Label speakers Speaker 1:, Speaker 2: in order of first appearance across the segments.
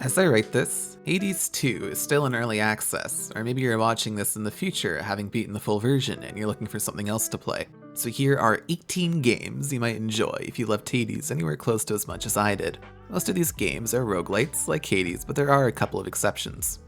Speaker 1: As I write this, Hades 2 is still in early access, or maybe you're watching this in the future having beaten the full version and you're looking for something else to play. So here are 18 games you might enjoy if you loved Hades anywhere close to as much as I did. Most of these games are roguelites like Hades, but there are a couple of exceptions.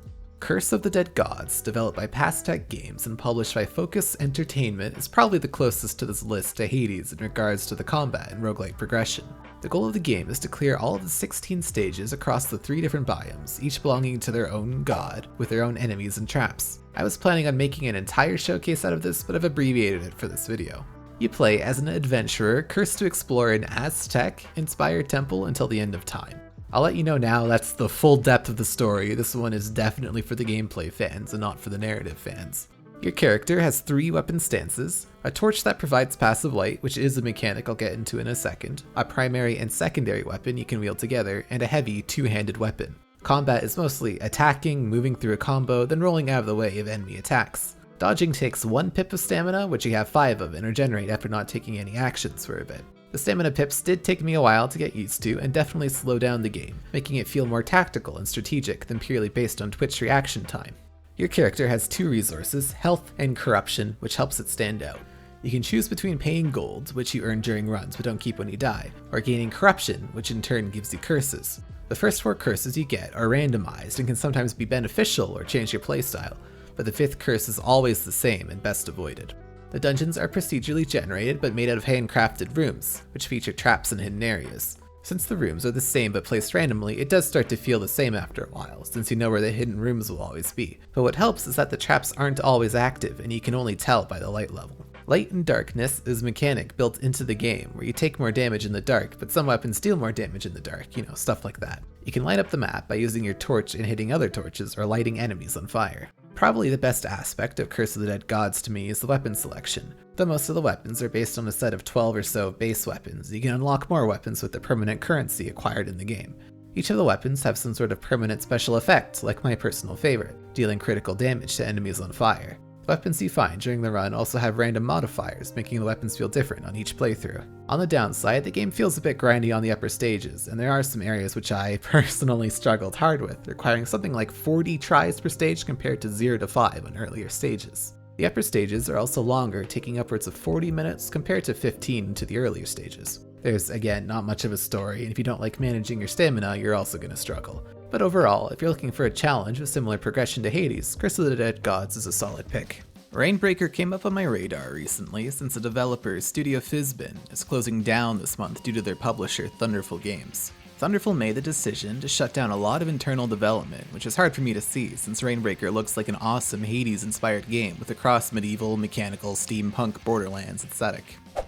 Speaker 1: Curse of the Dead Gods, developed by Pastech Games and published by Focus Entertainment, is probably the closest to this list to Hades in regards to the combat and roguelike progression. The goal of the game is to clear all of the 16 stages across the 3 different biomes, each belonging to their own god, with their own enemies and traps. I was planning on making an entire showcase out of this, but I've abbreviated it for this video. You play as an adventurer cursed to explore an Aztec-inspired temple until the end of time. I'll let you know now that's the full depth of the story. This one is definitely for the gameplay fans and not for the narrative fans. Your character has 3 weapon stances, a torch that provides passive light, which is a mechanic I'll get into in a second, a primary and secondary weapon you can wield together, and a heavy 2-handed weapon. Combat is mostly attacking, moving through a combo, then rolling out of the way of enemy attacks. Dodging takes 1 pip of stamina, which you have 5 of and regenerate after not taking any actions for a bit. The stamina pips did take me a while to get used to and definitely slow down the game, making it feel more tactical and strategic than purely based on Twitch reaction time. Your character has 2 resources, health and corruption, which helps it stand out. You can choose between paying gold, which you earn during runs but don't keep when you die, or gaining corruption, which in turn gives you curses. The first 4 curses you get are randomized and can sometimes be beneficial or change your playstyle, but the 5th curse is always the same and best avoided. The dungeons are procedurally generated but made out of handcrafted rooms, which feature traps and hidden areas. Since the rooms are the same but placed randomly, it does start to feel the same after a while, since you know where the hidden rooms will always be. But what helps is that the traps aren't always active, and you can only tell by the light level. Light and darkness is a mechanic built into the game, where you take more damage in the dark, but some weapons deal more damage in the dark, stuff like that. You can light up the map by using your torch and hitting other torches or lighting enemies on fire. Probably the best aspect of Curse of the Dead Gods to me is the weapon selection. Though most of the weapons are based on a set of 12 or so base weapons, you can unlock more weapons with the permanent currency acquired in the game. Each of the weapons have some sort of permanent special effect, like my personal favorite, dealing critical damage to enemies on fire. The weapons you find during the run also have random modifiers, making the weapons feel different on each playthrough. On the downside, the game feels a bit grindy on the upper stages, and there are some areas which I personally struggled hard with, requiring something like 40 tries per stage compared to 0 to 5 on earlier stages. The upper stages are also longer, taking upwards of 40 minutes compared to 15 to the earlier stages. There's, again, not much of a story, and if you don't like managing your stamina, you're also going to struggle. But overall, if you're looking for a challenge with similar progression to Hades, Curse of the Dead Gods is a solid pick. Rainbreaker came up on my radar recently since the developer Studio Fizbin is closing down this month due to their publisher Thunderful Games. Thunderful made the decision to shut down a lot of internal development, which is hard for me to see since Rainbreaker looks like an awesome Hades-inspired game with a cross-medieval, mechanical, steampunk Borderlands aesthetic.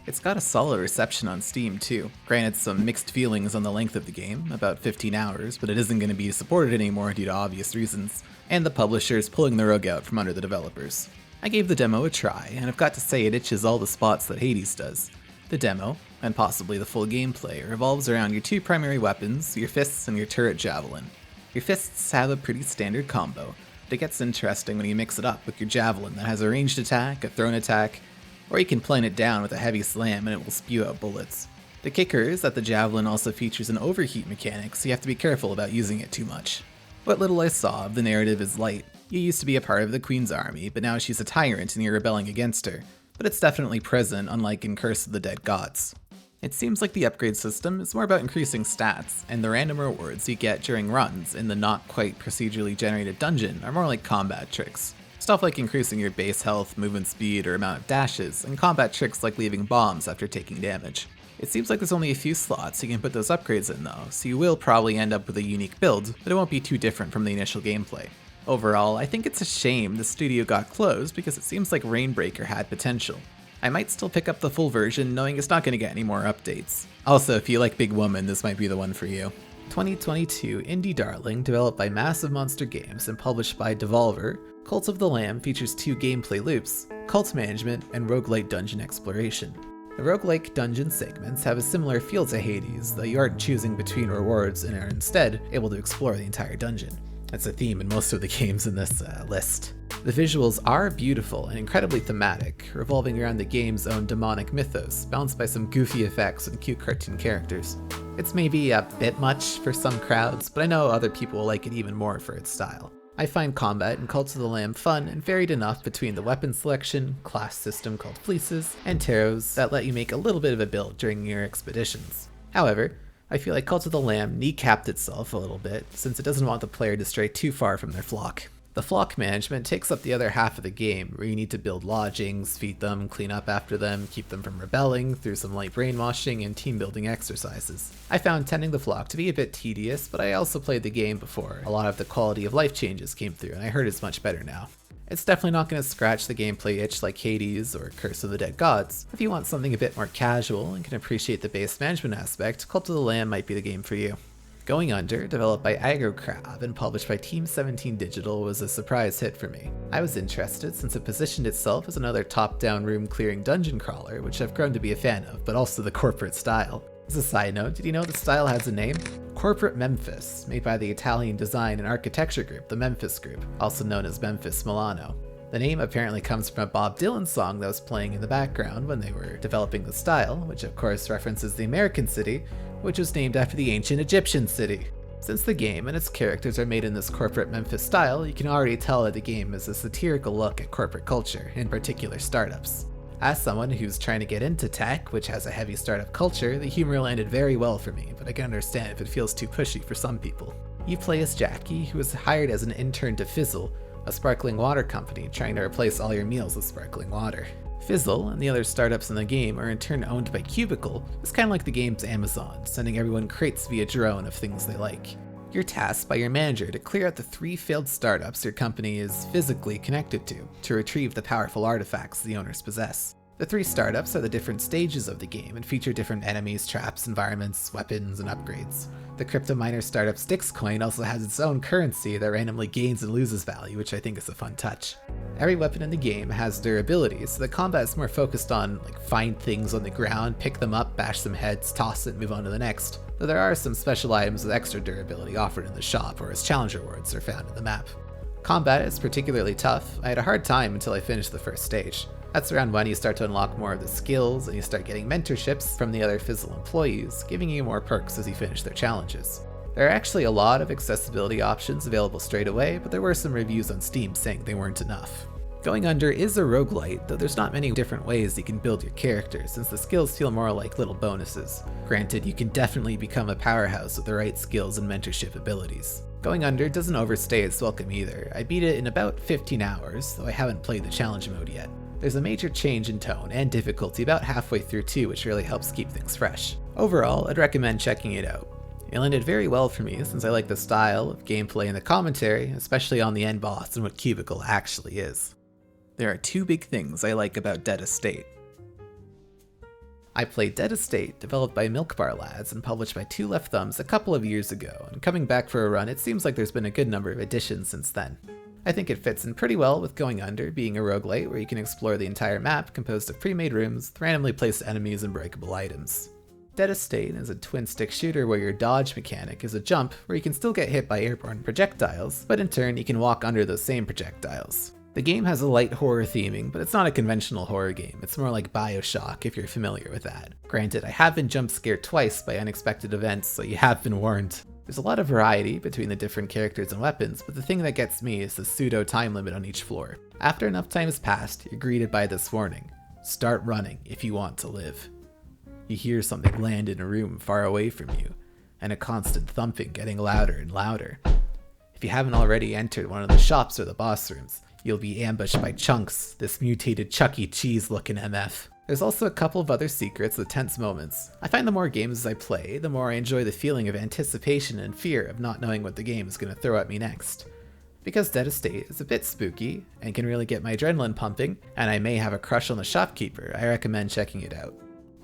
Speaker 1: It's got a solid reception on Steam too. Granted, some mixed feelings on the length of the game, about 15 hours, but it isn't going to be supported anymore due to obvious reasons, and the publisher is pulling the rug out from under the developers. I gave the demo a try, and I've got to say it itches all the spots that Hades does. The demo, and possibly the full gameplay, revolves around your 2 primary weapons, your fists and your turret javelin. Your fists have a pretty standard combo, but it gets interesting when you mix it up with your javelin that has a ranged attack, a thrown attack, or you can plane it down with a heavy slam and it will spew out bullets. The kicker is that the javelin also features an overheat mechanic, so you have to be careful about using it too much. What little I saw of the narrative is light. You used to be a part of the Queen's army, but now she's a tyrant and you're rebelling against her. But it's definitely present, unlike in Curse of the Dead Gods. It seems like the upgrade system is more about increasing stats, and the random rewards you get during runs in the not quite procedurally generated dungeon are more like combat tricks. Stuff like increasing your base health, movement speed, or amount of dashes, and combat tricks like leaving bombs after taking damage. It seems like there's only a few slots you can put those upgrades in though, so you will probably end up with a unique build, but it won't be too different from the initial gameplay. Overall, I think it's a shame the studio got closed because it seems like Rainbreaker had potential. I might still pick up the full version knowing it's not going to get any more updates. Also, if you like Big Woman, this might be the one for you. 2022 indie darling developed by Massive Monster Games and published by Devolver, Cult of the Lamb features 2 gameplay loops, cult management and roguelite dungeon exploration. The roguelike dungeon segments have a similar feel to Hades, though you aren't choosing between rewards and are instead able to explore the entire dungeon. That's a theme in most of the games in this list. The visuals are beautiful and incredibly thematic, revolving around the game's own demonic mythos, balanced by some goofy effects and cute cartoon characters. It's maybe a bit much for some crowds, but I know other people will like it even more for its style. I find combat in Cult of the Lamb fun and varied enough between the weapon selection, class system called fleeces, and tarots that let you make a little bit of a build during your expeditions. However, I feel like Cult of the Lamb kneecapped itself a little bit, since it doesn't want the player to stray too far from their flock. The flock management takes up the other half of the game, where you need to build lodgings, feed them, clean up after them, keep them from rebelling through some light brainwashing and team building exercises. I found tending the flock to be a bit tedious, but I also played the game before. A lot of the quality of life changes came through, and I heard it's much better now. It's definitely not going to scratch the gameplay itch like Hades or Curse of the Dead Gods. If you want something a bit more casual and can appreciate the base management aspect, Cult of the Lamb might be the game for you. Going Under, developed by Aggro Crab and published by Team 17 Digital, was a surprise hit for me. I was interested since it positioned itself as another top-down room-clearing dungeon crawler, which I've grown to be a fan of, but also the corporate style. As a side note, did you know the style has a name? Corporate Memphis, made by the Italian design and architecture group, the Memphis Group, also known as Memphis Milano. The name apparently comes from a Bob Dylan song that was playing in the background when they were developing the style, which of course references the American city, which was named after the ancient Egyptian city. Since the game and its characters are made in this corporate Memphis style, you can already tell that the game is a satirical look at corporate culture, in particular startups. As someone who's trying to get into tech, which has a heavy startup culture, the humor landed very well for me, but I can understand if it feels too pushy for some people. You play as Jackie, who was hired as an intern to Fizzle, a sparkling water company trying to replace all your meals with sparkling water. Fizzle and the other startups in the game are in turn owned by Cubicle. It's kind of like the game's Amazon, sending everyone crates via drone of things they like. You're tasked by your manager to clear out the 3 failed startups your company is physically connected to retrieve the powerful artifacts the owners possess. The 3 startups are the different stages of the game and feature different enemies, traps, environments, weapons, and upgrades. The crypto miner startup Styx coin also has its own currency that randomly gains and loses value, which I think is a fun touch. Every weapon in the game has durability, so the combat is more focused on find things on the ground, pick them up, bash some heads, toss it, move on to the next. Though there are some special items with extra durability offered in the shop, or as challenge rewards are found in the map. Combat is particularly tough. I had a hard time until I finished the first stage. That's around when you start to unlock more of the skills and you start getting mentorships from the other Fizzle employees, giving you more perks as you finish their challenges. There are actually a lot of accessibility options available straight away, but there were some reviews on Steam saying they weren't enough. Going Under is a roguelite, though there's not many different ways you can build your character, since the skills feel more like little bonuses. Granted, you can definitely become a powerhouse with the right skills and mentorship abilities. Going Under doesn't overstay its welcome either. I beat it in about 15 hours, though I haven't played the challenge mode yet. There's a major change in tone and difficulty about halfway through too, which really helps keep things fresh. Overall, I'd recommend checking it out. It landed very well for me since I like the style of gameplay and the commentary, especially on the end boss and what Cubicle actually is. There are 2 big things I like about Dead Estate. I played Dead Estate, developed by Milk Bar Lads and published by 2 Left Thumbs a couple of years ago, and coming back for a run, it seems like there's been a good number of additions since then. I think it fits in pretty well with Going Under, being a roguelite where you can explore the entire map composed of pre-made rooms, with randomly placed enemies and breakable items. Dead Estate is a twin-stick shooter where your dodge mechanic is a jump where you can still get hit by airborne projectiles, but in turn you can walk under those same projectiles. The game has a light horror theming, but it's not a conventional horror game. It's more like BioShock if you're familiar with that. Granted, I have been jump scared twice by unexpected events, so you have been warned. There's a lot of variety between the different characters and weapons, but the thing that gets me is the pseudo time limit on each floor. After enough time has passed, you're greeted by this warning: start running if you want to live. You hear something land in a room far away from you, and a constant thumping getting louder and louder. If you haven't already entered one of the shops or the boss rooms, you'll be ambushed by Chunks, this mutated Chuck E. Cheese looking MF. There's also a couple of other secrets with tense moments. I find the more games I play, the more I enjoy the feeling of anticipation and fear of not knowing what the game is going to throw at me next. Because Dead Estate is a bit spooky and can really get my adrenaline pumping, and I may have a crush on the shopkeeper, I recommend checking it out.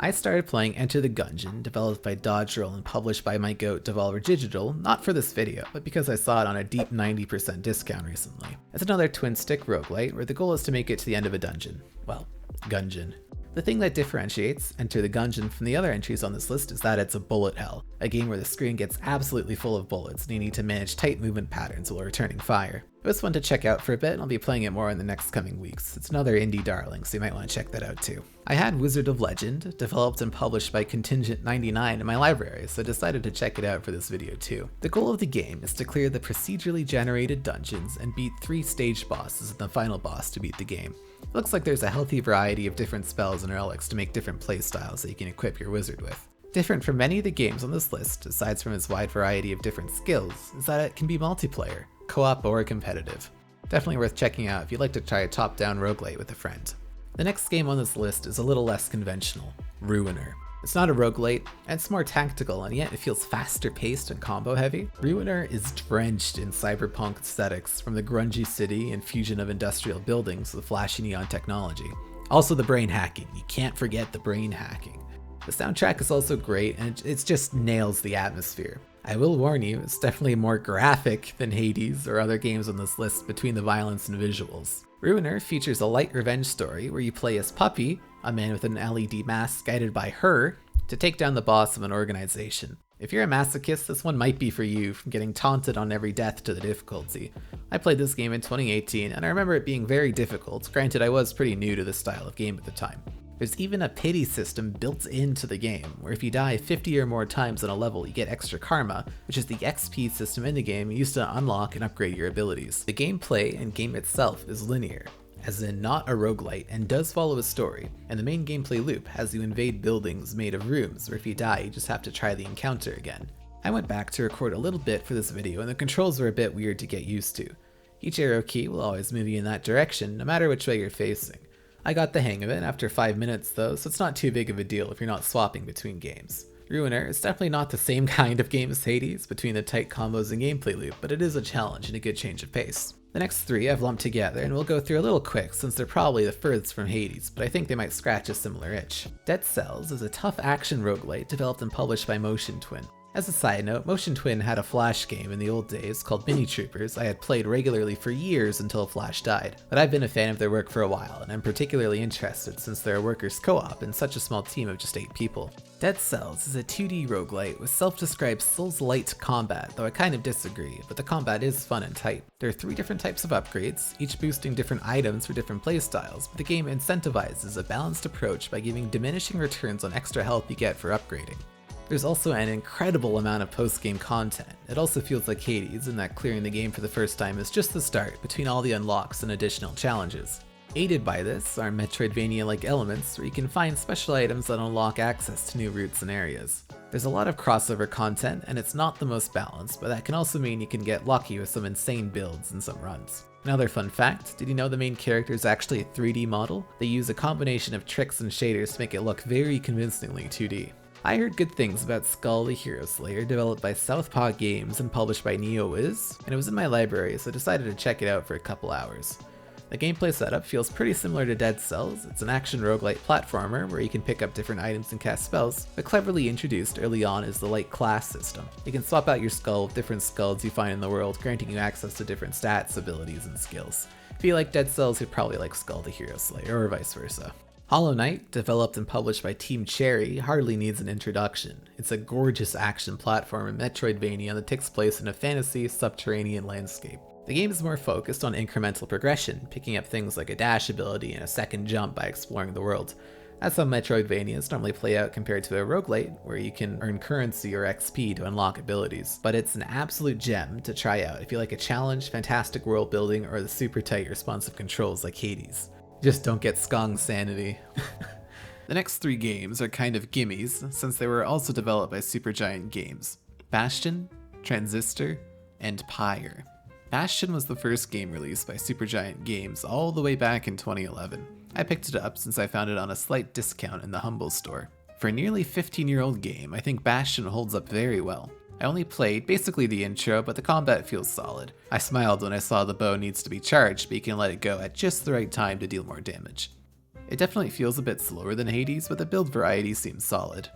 Speaker 1: I started playing Enter the Gungeon, developed by Dodge Roll and published by my goat Devolver Digital, not for this video, but because I saw it on a deep 90% discount recently. It's another twin-stick roguelite where the goal is to make it to the end of a dungeon. Well, gungeon. The thing that differentiates Enter the Gungeon from the other entries on this list is that it's a bullet hell, a game where the screen gets absolutely full of bullets and you need to manage tight movement patterns while returning fire. It was fun to check out for a bit, and I'll be playing it more in the next coming weeks. It's another indie darling, so you might want to check that out too. I had Wizard of Legend, developed and published by Contingent 99 in my library, so I decided to check it out for this video too. The goal of the game is to clear the procedurally generated dungeons and beat 3 stage bosses and the final boss to beat the game. It looks like there's a healthy variety of different spells and relics to make different playstyles that you can equip your wizard with. Different from many of the games on this list, aside from its wide variety of different skills, is that it can be multiplayer, co-op or competitive. Definitely worth checking out if you'd like to try a top-down roguelite with a friend. The next game on this list is a little less conventional, Ruiner. It's not a roguelite, and it's more tactical, and yet it feels faster paced and combo heavy. Ruiner is drenched in cyberpunk aesthetics, from the grungy city and fusion of industrial buildings with flashy neon technology. Also the brain hacking, you can't forget the brain hacking. The soundtrack is also great, and it just nails the atmosphere. I will warn you, it's definitely more graphic than Hades or other games on this list between the violence and visuals. Ruiner features a light revenge story where you play as Puppy, a man with an LED mask guided by her, to take down the boss of an organization. If you're a masochist, this one might be for you, from getting taunted on every death to the difficulty. I played this game in 2018, and I remember it being very difficult. Granted, I was pretty new to this style of game at the time. There's even a pity system built into the game, where if you die 50 or more times on a level, you get extra karma, which is the XP system in the game used to unlock and upgrade your abilities. The gameplay and game itself is linear, as in not a roguelite, and does follow a story, and the main gameplay loop has you invade buildings made of rooms, where if you die, you just have to try the encounter again. I went back to record a little bit for this video, and the controls were a bit weird to get used to. Each arrow key will always move you in that direction, no matter which way you're facing. I got the hang of it after 5 minutes though, so it's not too big of a deal if you're not swapping between games. Ruiner is definitely not the same kind of game as Hades between the tight combos and gameplay loop, but it is a challenge and a good change of pace. The next 3 I've lumped together, and we'll go through a little quick since they're probably the furthest from Hades, but I think they might scratch a similar itch. Dead Cells is a tough action roguelite developed and published by Motion Twin. As a side note, Motion Twin had a Flash game in the old days called Mini Troopers I had played regularly for years until Flash died, but I've been a fan of their work for a while, and I'm particularly interested since they're a workers co-op and such a small team of just 8 people. Dead Cells is a 2D roguelite with self-described Souls-light combat, though I kind of disagree, but the combat is fun and tight. There are 3 different types of upgrades, each boosting different items for different playstyles, but the game incentivizes a balanced approach by giving diminishing returns on extra health you get for upgrading. There's also an incredible amount of post-game content. It also feels like Hades in that clearing the game for the first time is just the start between all the unlocks and additional challenges. Aided by this are Metroidvania-like elements where you can find special items that unlock access to new routes and areas. There's a lot of crossover content, and it's not the most balanced, but that can also mean you can get lucky with some insane builds in some runs. Another fun fact, did you know the main character is actually a 3D model? They use a combination of tricks and shaders to make it look very convincingly 2D. I heard good things about Skull the Hero Slayer, developed by Southpaw Games and published by NeoWiz, and it was in my library, so I decided to check it out for a couple hours. The gameplay setup feels pretty similar to Dead Cells. It's an action roguelite platformer where you can pick up different items and cast spells, but cleverly introduced early on is the light class system. You can swap out your skull with different skulls you find in the world, granting you access to different stats, abilities, and skills. If you like Dead Cells, you'd probably like Skull the Hero Slayer, or vice versa. Hollow Knight, developed and published by Team Cherry, hardly needs an introduction. It's a gorgeous action platformer Metroidvania that takes place in a fantasy subterranean landscape. The game is more focused on incremental progression, picking up things like a dash ability and a second jump by exploring the world. That's how Metroidvanias normally play out compared to a roguelite, where you can earn currency or XP to unlock abilities. But it's an absolute gem to try out if you like a challenge, fantastic world building, or the super tight responsive controls like Hades. Just don't get skung sanity. The next 3 games are kind of gimmies, since they were also developed by Supergiant Games. Bastion, Transistor, and Pyre. Bastion was the first game released by Supergiant Games all the way back in 2011. I picked it up since I found it on a slight discount in the Humble store. For a nearly 15-year-old game, I think Bastion holds up very well. I only played basically the intro, but the combat feels solid. I smiled when I saw the bow needs to be charged, but you can let it go at just the right time to deal more damage. It definitely feels a bit slower than Hades, but the build variety seems solid.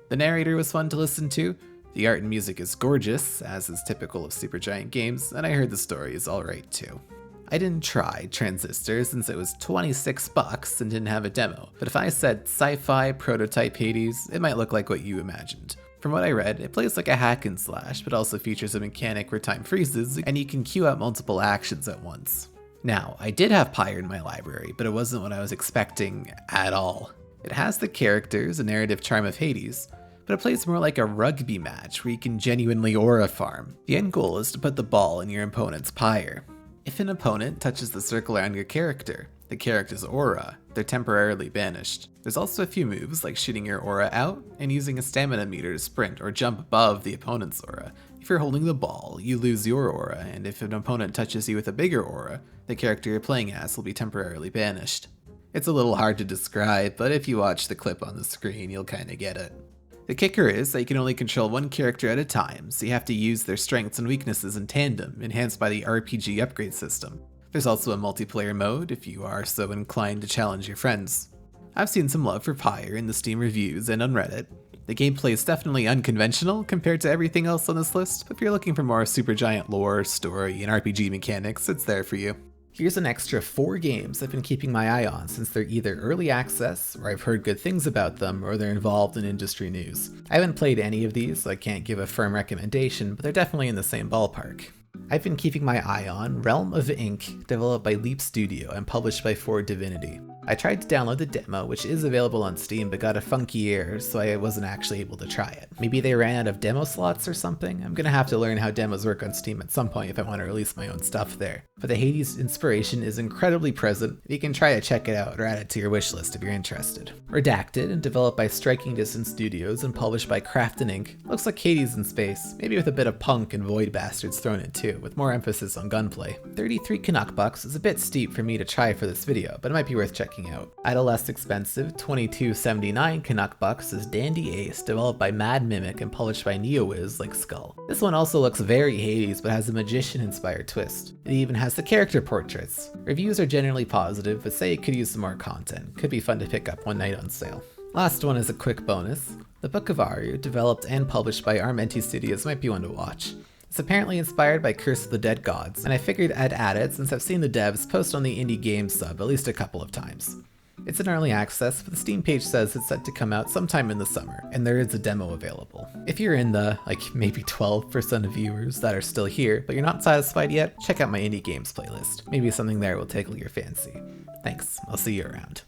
Speaker 1: The narrator was fun to listen to, the art and music is gorgeous, as is typical of Supergiant Games, and I heard the story is alright too. I didn't try Transistor since it was $26 and didn't have a demo, but if I said sci-fi prototype Hades, it might look like what you imagined. From what I read, it plays like a hack and slash, but also features a mechanic where time freezes and you can queue out multiple actions at once. Now, I did have Pyre in my library, but it wasn't what I was expecting at all. It has the characters and narrative charm of Hades, but it plays more like a rugby match where you can genuinely aura farm. The end goal is to put the ball in your opponent's Pyre. If an opponent touches the circle around your character, the character's aura, they're temporarily banished. There's also a few moves like shooting your aura out and using a stamina meter to sprint or jump above the opponent's aura. If you're holding the ball, you lose your aura, and if an opponent touches you with a bigger aura, the character you're playing as will be temporarily banished. It's a little hard to describe, but if you watch the clip on the screen, you'll kinda get it. The kicker is that you can only control one character at a time, so you have to use their strengths and weaknesses in tandem, enhanced by the RPG upgrade system. There's also a multiplayer mode if you are so inclined to challenge your friends. I've seen some love for Pyre in the Steam reviews and on Reddit. The gameplay is definitely unconventional compared to everything else on this list, but if you're looking for more Supergiant lore, story, and RPG mechanics, it's there for you. Here's an extra 4 games I've been keeping my eye on since they're either early access, or I've heard good things about them, or they're involved in industry news. I haven't played any of these, so I can't give a firm recommendation, but they're definitely in the same ballpark. I've been keeping my eye on Realm of Ink, developed by Leap Studio and published by For Divinity. I tried to download the demo, which is available on Steam, but got a funky error, so I wasn't actually able to try it. Maybe they ran out of demo slots or something? I'm gonna have to learn how demos work on Steam at some point if I want to release my own stuff there. But the Hades inspiration is incredibly present. You can try to check it out or add it to your wishlist if you're interested. Redacted and developed by Striking Distance Studios and published by Craft & Ink, looks like Hades in space, maybe with a bit of punk and void bastards thrown in too, with more emphasis on gunplay. 33 Canuck bucks is a bit steep for me to try for this video, but it might be worth checking out. At a less expensive $22.79 Canuck bucks is Dandy Ace, developed by Mad Mimic and published by NeoWiz like Skull. This one also looks very Hades, but has a magician-inspired twist. It even has the character portraits. Reviews are generally positive, but say it could use some more content. Could be fun to pick up one night on sale. Last one is a quick bonus. The Book of Aru, developed and published by Armenti Studios, might be one to watch. It's apparently inspired by Curse of the Dead Gods, and I figured I'd add it since I've seen the devs post on the Indie Games sub at least a couple of times. It's in early access, but the Steam page says it's set to come out sometime in the summer, and there is a demo available. If you're in the, maybe 12% of viewers that are still here, but you're not satisfied yet, check out my Indie Games playlist. Maybe something there will tickle your fancy. Thanks, I'll see you around.